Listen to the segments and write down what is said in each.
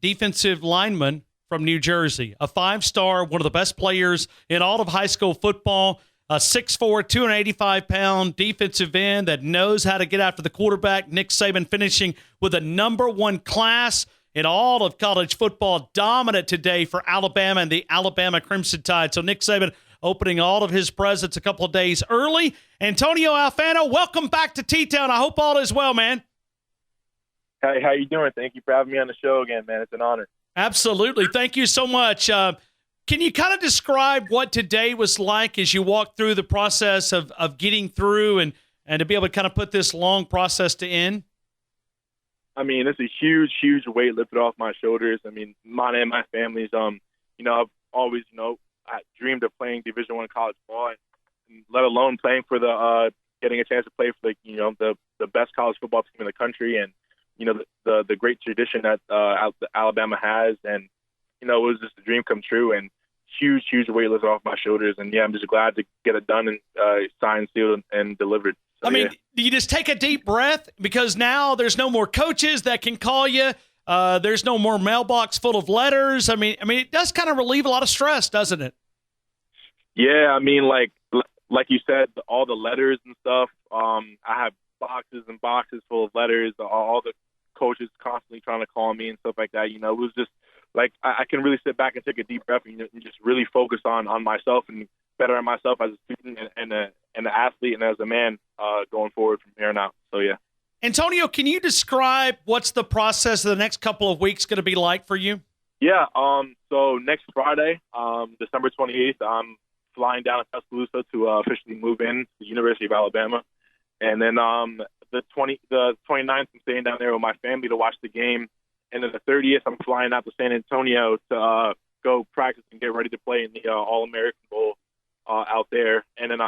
defensive lineman from New Jersey, a 5-star, one of the best players in all of high school football, a 6'4", 285-pound defensive end that knows how to get after the quarterback. Nick Saban finishing with a #1 class in all of college football, dominant today for Alabama and the Alabama Crimson Tide. So Nick Saban opening all of his presents a couple of days early. Antonio Alfano, welcome back to T-Town. I hope all is well, man. Hey, how you doing? Thank you for having me on the show again, man. It's an honor. Absolutely. Thank you so much. Can you kind of describe what today was like as you walked through the process of getting through and to be able to kind of put this long process to end? I mean, it's a huge, huge weight lifted off my shoulders. I mean, mine and my family's, I've always, I dreamed of playing Division I college ball, and let alone playing for getting a chance to play for the best college football team in the country, and the great tradition that Alabama has, and it was just a dream come true, and huge weight lifted off my shoulders, and I'm just glad to get it done and signed, sealed, and delivered. So, do you just take a deep breath because now there's no more coaches that can call you? There's no more mailbox full of letters. I mean, it does kind of relieve a lot of stress, doesn't it? Yeah, I mean, like you said, all the letters and stuff. I have boxes and boxes full of letters. All the coaches constantly trying to call me and stuff like that. It was just like I can really sit back and take a deep breath and just really focus on myself and better on myself as a student and an athlete and as a man going forward from here on out. So, yeah. Antonio, can you describe what's the process of the next couple of weeks going to be like for you? Yeah. So next Friday, December 28th, I'm flying down to Tuscaloosa to officially move in to the University of Alabama. And then the 29th, I'm staying down there with my family to watch the game. And then the 30th, I'm flying out to San Antonio to go practice and get ready to play in the All-American Bowl out there. And then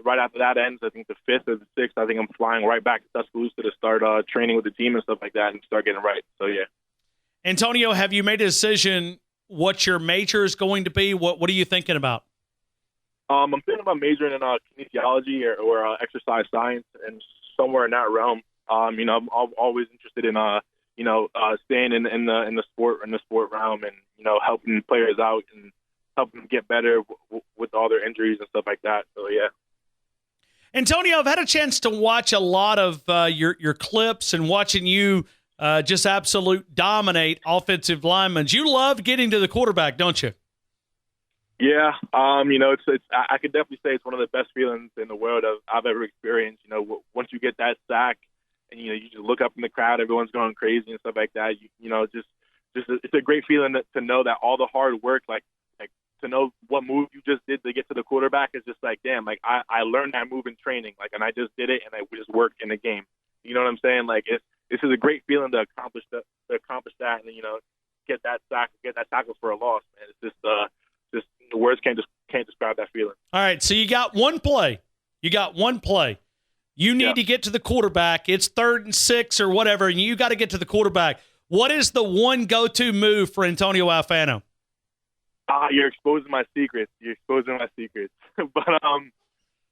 right after that ends, I think the 5th or the 6th, I think I'm flying right back to Tuscaloosa to start training with the team and stuff like that and start getting right. So, yeah. Antonio, have you made a decision what your major is going to be? What are you thinking about? I'm thinking about majoring in kinesiology or exercise science, and somewhere in that realm. I'm always interested in staying in the sport realm, and helping players out and helping them get better with all their injuries and stuff like that. So, yeah. Antonio, I've had a chance to watch a lot of your clips and watching you just absolute dominate offensive linemen. You love getting to the quarterback, don't you? Yeah, it's I could definitely say it's one of the best feelings in the world I've ever experienced. Once you get that sack, and you just look up in the crowd, everyone's going crazy and stuff like that. Just it's a great feeling to know that all the hard work, like to know what move you just did to get to the quarterback is just like, damn, like I learned that move in training, like, and I just did it, and I just worked in the game. You know what I'm saying? Like this is a great feeling to accomplish that, and get that sack, get that tackle for a loss, man. It's just the words can't describe that feeling. All right, so you got one play. You need to get to the quarterback. It's 3rd and 6 or whatever, and you got to get to the quarterback. What is the one go-to move for Antonio Alfano? You're exposing my secrets. But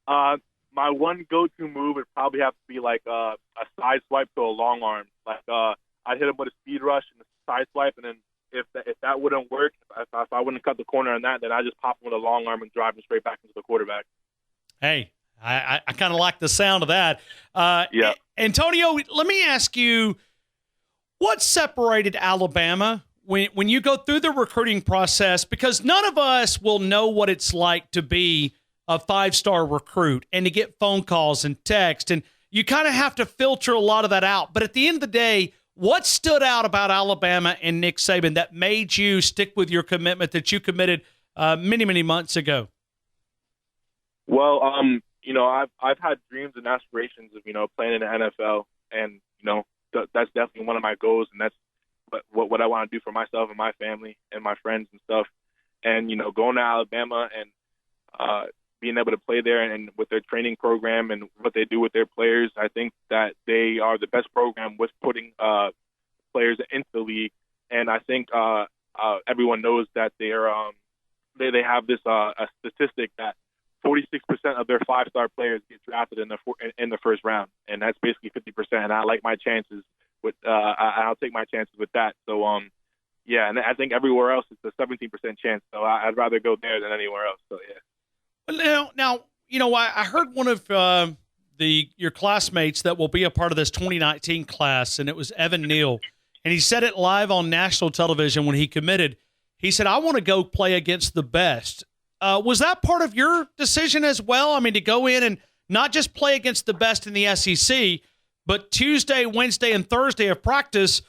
my one go-to move would probably have to be like a side swipe to a long arm. Like I'd hit him with a speed rush and a side swipe, and then if that wouldn't work, if I wouldn't cut the corner on that, then I just pop him with a long arm and drive him straight back into the quarterback. Hey, I kind of like the sound of that. Yeah. Antonio, let me ask you, what separated Alabama when you go through the recruiting process? Because none of us will know what it's like to be a 5-star recruit and to get phone calls and text, and you kind of have to filter a lot of that out. But at the end of the day, what stood out about Alabama and Nick Saban that made you stick with your commitment that you committed many, many months ago? Well, I've had dreams and aspirations of, playing in the NFL, and, that's definitely one of my goals, and that's what I want to do for myself and my family and my friends and stuff. And, going to Alabama and being able to play there and with their training program and what they do with their players, I think that they are the best program with putting players into the league. And I think everyone knows that they have this a statistic that 46% of their 5-star players get drafted in the first round, and that's basically 50%. And I like my chances with I'll take my chances with that. So Yeah, and I think everywhere else it's a 17% chance. So I'd rather go there than anywhere else. So yeah. Well, now I heard one of your classmates that will be a part of this 2019 class, and it was Evan Neal, and he said it live on national television when he committed. He said, "I want to go play against the best." Was that part of your decision as well? I mean, to go in and not just play against the best in the SEC, but Tuesday, Wednesday, and Thursday of practice,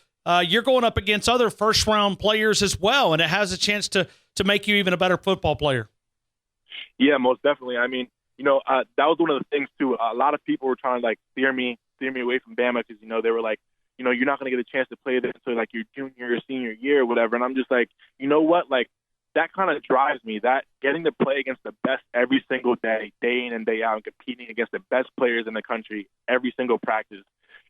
you're going up against other first-round players as well, and it has a chance to make you even a better football player. Yeah, most definitely. I mean, that was one of the things too. A lot of people were trying to like steer me away from Bama because they were like, you're not going to get a chance to play this until like your junior or senior year or whatever. And I'm just like, you know what, like that kind of drives me. That getting to play against the best every single day in and day out, and competing against the best players in the country every single practice,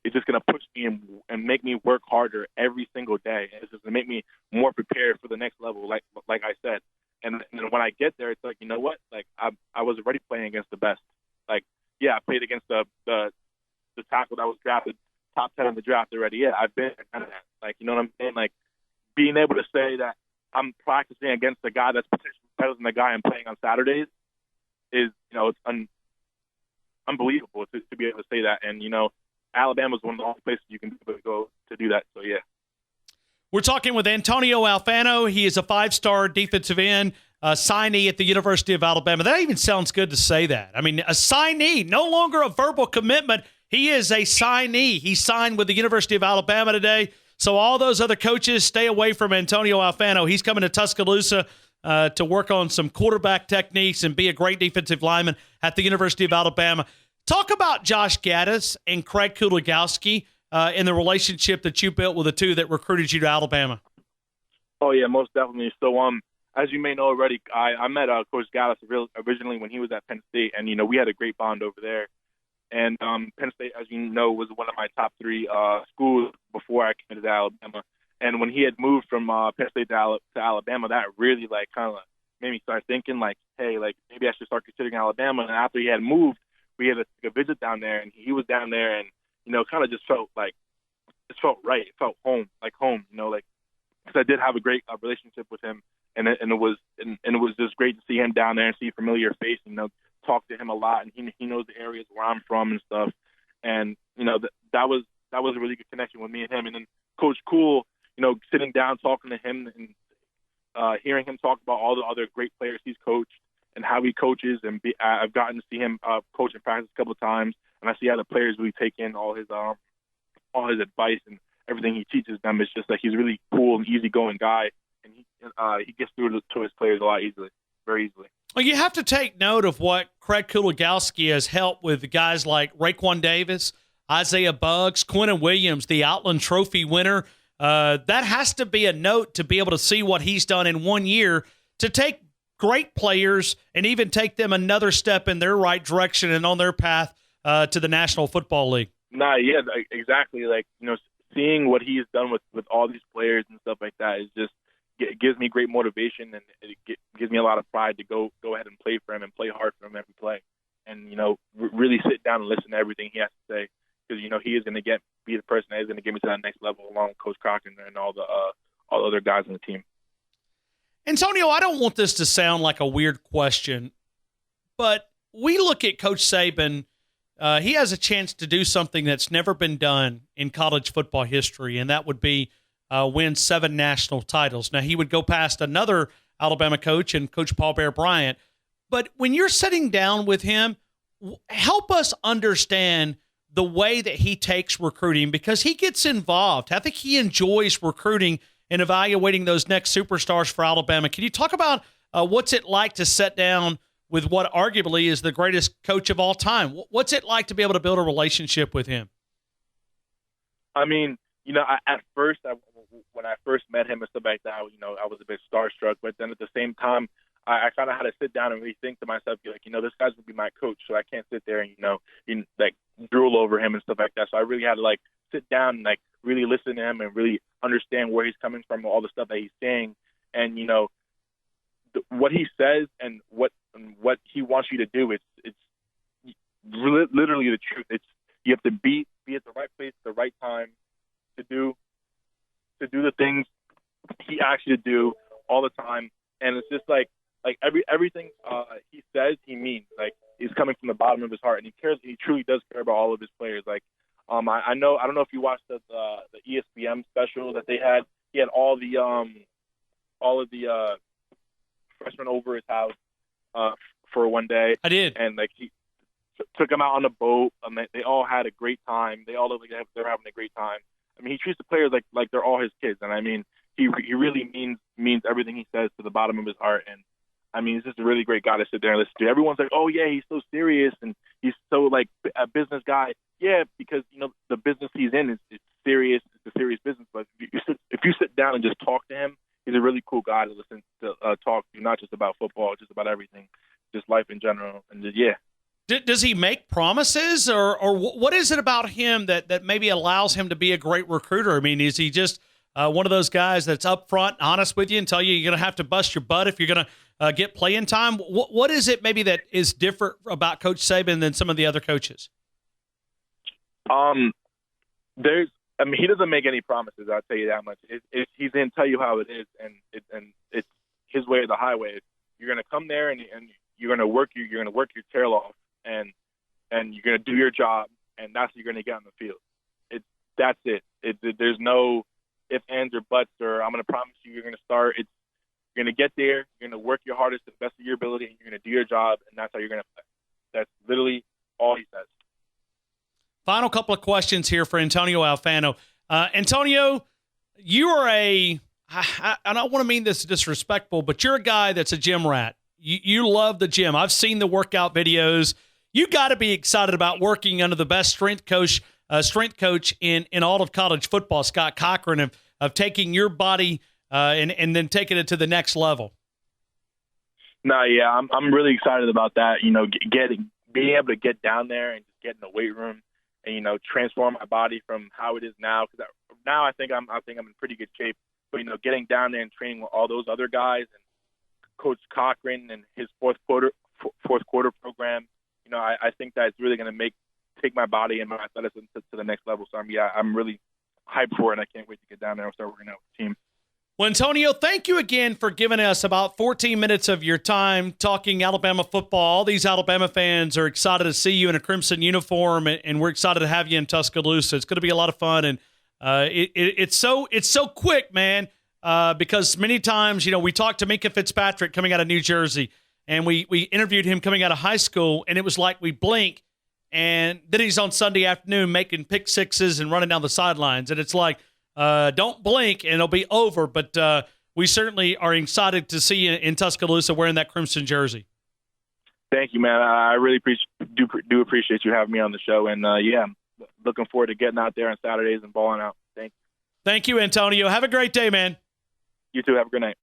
is just going to push me and make me work harder every single day. It's just going to make me more prepared for the next level, like I said. And then when I get there, it's like, you know what? Like I was already playing against the best. Like, yeah, I played against the tackle that was drafted top 10 in the draft already. Yeah, I've been kind of that. Like, you know what I'm saying? Like being able to say that I'm practicing against the guy that's potentially better than the guy I'm playing on Saturdays is, it's unbelievable to be able to say that. And Alabama's one of the only places you can go to do that. So yeah. We're talking with Antonio Alfano. He is a 5-star defensive end, signee at the University of Alabama. That even sounds good to say that. I mean, a signee, no longer a verbal commitment. He is a signee. He signed with the University of Alabama today. So all those other coaches, stay away from Antonio Alfano. He's coming to Tuscaloosa to work on some quarterback techniques and be a great defensive lineman at the University of Alabama. Talk about Josh Gattis and Craig Kuligowski in the relationship that you built with the two that recruited you to Alabama. Oh, yeah, most definitely. So, as you may know already, I met Coach Gattis originally when he was at Penn State, and, we had a great bond over there. And Penn State, as you know, was one of my top 3 schools before I came to Alabama. And when he had moved from Penn State to Alabama, that really, kind of made me start thinking, hey, maybe I should start considering Alabama. And after he had moved, we had a visit down there, and he was down there, and kind of just felt right. It felt home, because I did have a great relationship with him, and it was just great to see him down there and see a familiar face, and talk to him a lot, and he knows the areas where I'm from and stuff, and that was a really good connection with me and him. And then Coach Cool, sitting down talking to him and hearing him talk about all the other great players he's coached and how he coaches, and I've gotten to see him coach in practice a couple of times. And I see how the players really take in all his advice and everything he teaches them. It's just like he's a really cool and easygoing guy, and he gets through to his players very easily. Well, you have to take note of what Craig Kuligowski has helped with guys like Raekwon Davis, Isaiah Buggs, Quentin Williams, the Outland Trophy winner. That has to be a note to be able to see what he's done in 1 year to take great players and even take them another step in their right direction and on their path to the National Football League. Nah, yeah, exactly. Seeing what he's done with all these players and stuff like that is just it gives me great motivation, and it gives me a lot of pride to go ahead and play for him and play hard for him every play, and really sit down and listen to everything he has to say, because he is going to be the person that is going to get me to that next level along with Coach Cochran and all the other guys on the team. Antonio, I don't want this to sound like a weird question, but we look at Coach Saban. He has a chance to do something that's never been done in college football history, and that would be win 7 national titles. Now, he would go past another Alabama coach and Coach Paul Bear Bryant. But when you're sitting down with him, help us understand the way that he takes recruiting, because he gets involved. I think he enjoys recruiting and evaluating those next superstars for Alabama. Can you talk about what's it like to sit down with what arguably is the greatest coach of all time? What's it like to be able to build a relationship with him? I mean, at first, when I first met him and stuff like that, I was a bit starstruck. But then at the same time, I kind of had to sit down and really think to myself, this guy's going to be my coach, so I can't sit there and, drool over him and stuff like that. So I really had to, sit down and, really listen to him and really understand where he's coming from, all the stuff that he's saying. And, what he says and what he wants you to do, it's literally the truth. You have to be at the right place at the right time to do the things he asks you to do all the time. And it's just like everything he says, he means. Like, he's coming from the bottom of his heart, and he cares. He truly does care about all of his players. Like, I don't know if you watched the ESPN special that they had. He had all of the freshmen over his house for one day. I did. And like, he took them out on a boat. They all had a great time. They all look like they're having a great time. I mean, he treats the players like they're all his kids. And I mean, he really means everything he says to the bottom of his heart. And I mean, he's just a really great guy to sit there and listen to. Everyone's like, oh yeah, he's so serious and he's so like a business guy. Yeah, because the business he's in is serious. It's a serious business. But if you sit down and just talk to him, he's a really cool guy to listen to, talk to, not just about football, just about everything, just life in general. And yeah. Does he make promises, or what is it about him that maybe allows him to be a great recruiter? I mean, is he just one of those guys that's upfront, honest with you, and tell you you're going to have to bust your butt if you're going to get playing time? What is it maybe that is different about Coach Saban than some of the other coaches? He doesn't make any promises. I'll tell you that much. He's going to tell you how it is, and it's his way or the highway. You're going to come there and you're going to work your tail off, and you're going to do your job, and that's what you're going to get on the field. That's it. There's no ifs, ands, or buts, or I'm going to promise you're going to start. You're going to get there. You're going to work your hardest to the best of your ability, and you're going to do your job, and that's how you're going to play. That's literally all he says. Final couple of questions here for Antonio Alfano. Antonio, you are I don't want to mean this disrespectful, but you're a guy that's a gym rat. You love the gym. I've seen the workout videos. You got to be excited about working under the best strength coach in all of college football, Scott Cochran, of taking your body and then taking it to the next level. No, yeah, I'm really excited about that. Being able to get down there and just get in the weight room and transform my body from how it is now. Because now I think I'm in pretty good shape. But getting down there and training with all those other guys and Coach Cochran and his fourth quarter program, I think that's really going to take my body and my athleticism to the next level. So I'm really hyped for it, and I can't wait to get down there and start working out with the team. Well, Antonio, thank you again for giving us about 14 minutes of your time talking Alabama football. All these Alabama fans are excited to see you in a crimson uniform, and we're excited to have you in Tuscaloosa. It's going to be a lot of fun, and it's so quick, man, because many times, we talked to Minka Fitzpatrick coming out of New Jersey, and we interviewed him coming out of high school, and it was like we blink, and then he's on Sunday afternoon making pick sixes and running down the sidelines, and it's like, don't blink and it'll be over. But we certainly are excited to see you in Tuscaloosa wearing that crimson jersey. Thank you, man. I really do appreciate you having me on the show. And, I'm looking forward to getting out there on Saturdays and balling out. Thank you. Thank you, Antonio. Have a great day, man. You too. Have a good night.